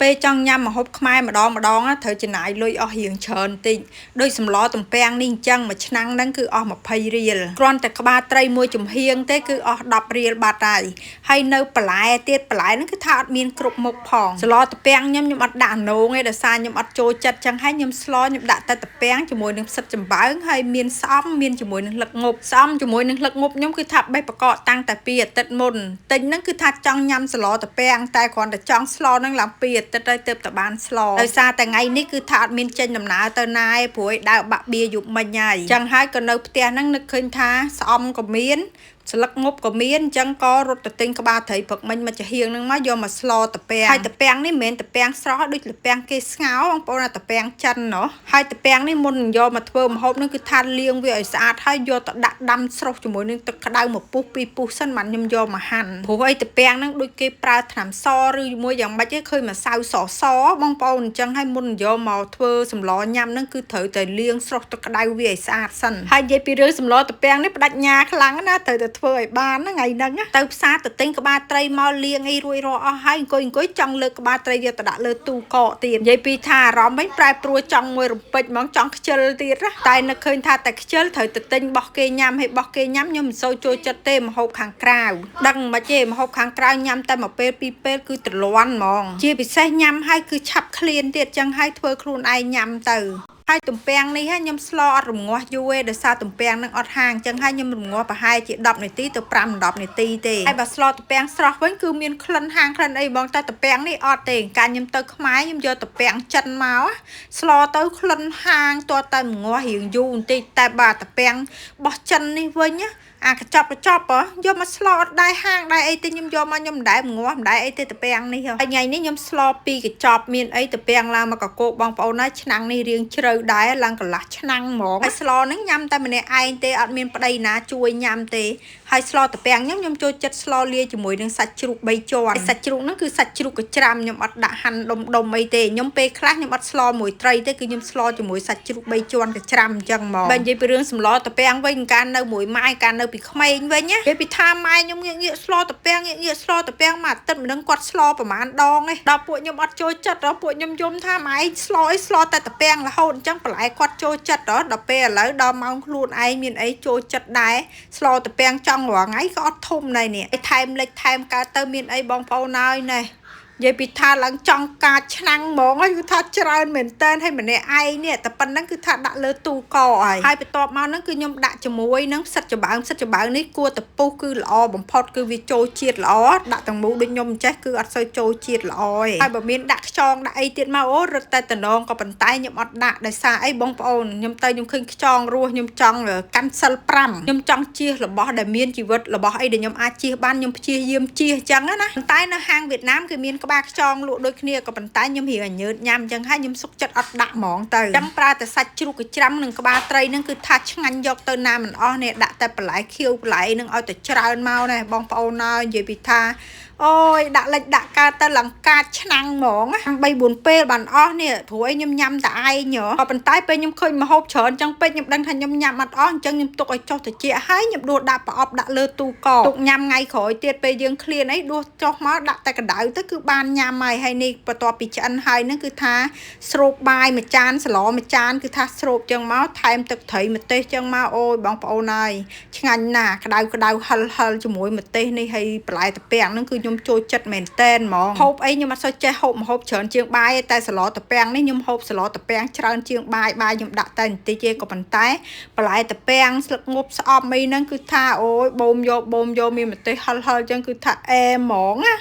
ពេលចង់ញ៉ាំម្ហូបខ្មែរម្ដងណាត្រូវចំណាយលុយអស់រៀងច្រើនតិចដូចសម្លទំពាំងនេះអញ្ចឹងមួយឆ្នាំហ្នឹងគឺអស់20រៀលគ្រាន់តែក្បាលត្រីមួយចំហៀងទេគឺអស់10រៀលបាត់ហើយនៅបន្លែទៀតបន្លែហ្នឹងគឺថាអត់មានគ្រប់មុខផងសម្លទំពាំងខ្ញុំអត់ដាក់អណងទេដោយសារខ្ញុំអត់ចូលចិត្តចឹងហើយខ្ញុំស្លខ្ញុំដាក់តែទំពាំងជាមួយនឹងផ្សិតចំបើងហើយមានស្អំមានជាមួយនឹងលឹកងប់ស្អំជាមួយនឹងលឹកងប់ខ្ញុំគឺថាបេះបកកតាំងតែ2អាទិត្យមុនទិញហ្នឹងគឺថាចង់ញ៉ាំសម្លទំពាំងតែគ្រាន់តែចង់ស្លហ្នឹងឡើង2អាទិត្យហើយទើបតែបានស្លដោយសារតែថ្ងៃនេះគឺថាអត់មានចេញដំណើរទៅណាឯងព្រោះឲ្យដើរបាក់បៀយប់មិញហើយចឹងហើយក៏នៅផ្ទះហ្នឹងនឹកឃើញថាស្អំក៏មានស្លឹកងប់ក៏មានអញ្ចឹងក៏រត់ទៅទិញក្បាលត្រីព្រឹកមិញមកចាហៀងហ្នឹងមកយកមកស្លទំពាំងហើយទំពាំងនេះមិនមែនទំពាំងស្រស់ដូចទំពាំងគេស្ងោរបងប្អូនអាទំពាំងចិនណោះហើយទំពាំងនេះមុននឹងយកមកធ្វើម្ហូបហ្នឹងគឺថាលាងវាឲ្យស្អាតហើយយកទៅដាក់ដាំស្រុះជាមួយនឹងទឹកក្តៅមួយពុះពីរពុះសិនបានខ្ញុំយកមកហាន់ព្រោះអីទំពាំងហ្នឹងដូចគេប្រើថ្នាំសឬមួយយ៉ាងម៉េចឯងឃើញម្សៅសបងប្អូនអញ្ចឹងហើយមុនយកមកធ្វើសម្លញ៉ាំហ្នឹងគឺត្រូវតែលាងស្រុះទឹកក្តៅវាឲ្យស្អាតសិនហើយនិយាយពីរឿងសម្លទំពាំងនេះបដិញ្ញាខ្លាំងណាត្រូវតែធ្វើឲ្យបានថ្ងៃហ្នឹងទៅផ្សារទៅទិញក្បាលត្រីមកលាងអីរួចរាល់អស់ហើយអង្គុយចង់លើកក្បាលត្រីយកទៅដាក់លើទូកកទៀតនិយាយពីថាអារម្មណ៍វិញប្រែប្រួលចង់មួយរំពេចហ្មងចង់ខ្ជិលទៀតណាតែនឹកឃើញថាតែខ្ជិលត្រូវទៅទិញបោះគេញ៉ាំហើយបោះគេញ៉ាំខ្ញុំមិនសូវចូលចិត្តទេម្ហូបខាងក្រៅដឹងមិនទេម្ហូបខាងក្រៅញ៉ាំតែមួយពេលពីរពេលគឺទ្រាំហ្មងជាពិសេសញ៉ាំហើយគឺឆាប់ឃ្លានទៀតចឹងហើយធ្វើខ្លួនឯងញ៉ាំទៅហើយទំពាំងនេះខ្ញុំស្លអត់រងាស់យូរទេដោយសារទំពាំងនឹងអត់ហាងចឹងហើយខ្ញុំរងាស់ប្រហែលជា10នាទីទៅ5-10នាទីទេហើយបើស្លទំពាំងស្រស់វិញគឺមានក្លិនហាងក្លិនអីបងតែទំពាំងនេះអត់ទេកាលខ្ញុំទៅខ្មែរខ្ញុំយកទំពាំងចិនមកស្លទៅក្លិនហាងទាល់តែរងាស់រៀងយូរបន្តិចតែបើទំពាំងបោះចិននេះវិញអាកញ្ចប់យកមកស្លអត់ដែរហាងដែរអីទេខ្ញុំយកមកខ្ញុំមិនដែរងាស់មិនដែរអីទេទំពាំងនេះហើយថ្ងៃនេះខ្ញុំស្លពីកញ្ចប់មានអីទំពាំងឡើងមកកកោបងប្អូនណាឆ្នាំងនេះរៀងជ្រៅដែរឡើងកន្លះឆ្នាំងហ្មងហើយស្លហ្នឹងញ៉ាំតែម្នាក់ឯងទេអត់មានប្តីណាជួយញ៉ាំទេហើយស្លទំពាំងខ្ញុំចូលចិត្តស្លលាយជាមួយនឹងសាច់ជ្រូក3ជាន់សាច់ជ្រូកហ្នឹងគឺសាច់ជ្រូកកច្រាំខ្ញុំអត់ដាក់ហាន់ដុំអីទេខ្ញុំពេលខ្លះខ្ញុំអត់ស្លមួយត្រីទេគឺខ្ញុំស្លជាមួយសាច់ជ្រូក3ជាន់កច្រាំអញ្ចឹងហ្មងបើនិយាយពីរឿងសម្លទំពាំងវិញកាលនៅមួយម៉ែកាលនៅពីក្មេងវិញណាពេលពីថាម៉ែខ្ញុំងាកស្លទំពាំងងាកស្លទំពាំងមកអាទិត្យមិនដឹងគាត់ស្លប្រហែលដងឯងដល់ពួកខ្ញុំអត់ចូលចិត្តដល់ពួកខ្ញុំយំថាម៉ែស្លអីស្លតែទំពាំងរហូតអញ្ចឹងបន្លែគាត់ចូលចិត្តដល់ពេលឥឡូវដល់ម៉ោងខ្លួនឯងមានអីចូលចិត្តដែរស្លទំពាំងចង់រាល់ថ្ងៃក៏អត់ធំដែរនេះថែមលេខថែមកើតទៅមានអីបងប្អូនហើយណែនិយាយពីថាឡើងចង់កាចឆ្នាំងហ្មងហើយគឺថាច្រើនមែនតើហើយម្នាក់ឯងនេះតែប៉ុណ្្នឹងគឺថាដាក់លើទូកហើយបន្ទាប់មកហ្នឹងគឺខ្ញុំដាក់ជាមួយនឹងផ្សិតចំបើងនេះគួរតែពុះគឺល្អបំផុតគឺវាចូលជាតិល្អដាក់ទាំងមូលដូចខ្ញុំមិនចេះគឺអត់សូវចូលជាតិល្អទេហើយបើមានដាក់ខ្យងដាក់អីទៀតមកអូរឹតតែតំណងក៏ប៉ុន្តែខ្ញុំអត់ដាក់ដោយសារអីបងប្អូនខ្ញុំឃើញខ្យងរស់ខ្ញុំចង់កាន់សិល5ខ្ញុំចង់ជៀសរបស់ដែលមានជីវិតរបស់អីដែលខ្ញុំអាចជៀសបានខ្ញុំព្យាយាមជៀសអញ្ចឹងណាប៉ុន្តែនៅហាងវៀតណាមគឺមានក្បាលខ្យងលក់ដូចគ្នាក៏ប៉ុន្តែខ្ញុំរៀងញើតញ៉ាំអញ្ចឹងហើយខ្ញុំសុខចិត្តអត់ដាក់ហ្មងទៅអញ្ចឹងប្រើតែសាច់ជ្រូកកច្រាំនិងក្បាលត្រីហ្នឹងគឺថាឆ្ងាញ់យកទៅណាមិនអស់នេះដាក់តែបន្លែខៀវបន្លែហ្នឹងឲ្យតែច្រើនមកណាបងប្អូនណានិយាយពីថាអូយដាក់លិចដាក់កើតទៅឡើងកាចឆ្នាំងហ្មង3-4ពេលបានអស់នេះព្រោះឯងខ្ញុំញ៉ាំតែឯងក៏ប៉ុន្តែពេលខ្ញុំឃើញម្ហូបច្រើនចឹងពេកខ្ញុំដឹងថាខ្ញុំញ៉ាំអត់អស់អញ្ចឹងខ្ញុំទុកឲ្យចុះត្រជាក់ហើយខ្ញុំដួសដាក់ប្រអប់ដាក់លើទូកទុកញ៉ាំថ្ងៃក្រោយទៀតពេលយើងឃ្លានអីដួសចុះមកដាក់តែកណ្ដៅទៅគឺបានញ៉ាំហើយនេះបន្ទាប់ពីឆ្អិនហើយហ្នឹងគឺថាស្រូបបាយមួយចានស្លមួយចានគឺថាស្រូបចឹងមកថែមទឹកត្រីម្ទេសចឹងមកអូយបងប្អូនហើយឆ្ងាញ់ណាស់ក្តៅហិលជាមួយម្ទេសនេះហើយបន្លែទំពាំងហ្នឹងគឺខ្ញុំចូលចិត្តមែនតែនហ្មងហូបអីខ្ញុំអត់សូវចេះហូបម្ហូបច្រើនជាងបាយតែស្លទំពាំងនេះខ្ញុំហូបស្លទំពាំងច្រើនជាងបាយខ្ញុំដាក់តែបន្តិចទេក៏ប៉ុន្តែបន្លែទំពាំងស្លឹកងប់ស្អប់អីហ្នឹងគឺថាអូយបូមយកមានម្ទេសហិលចឹងគឺថាអែហ្មងណា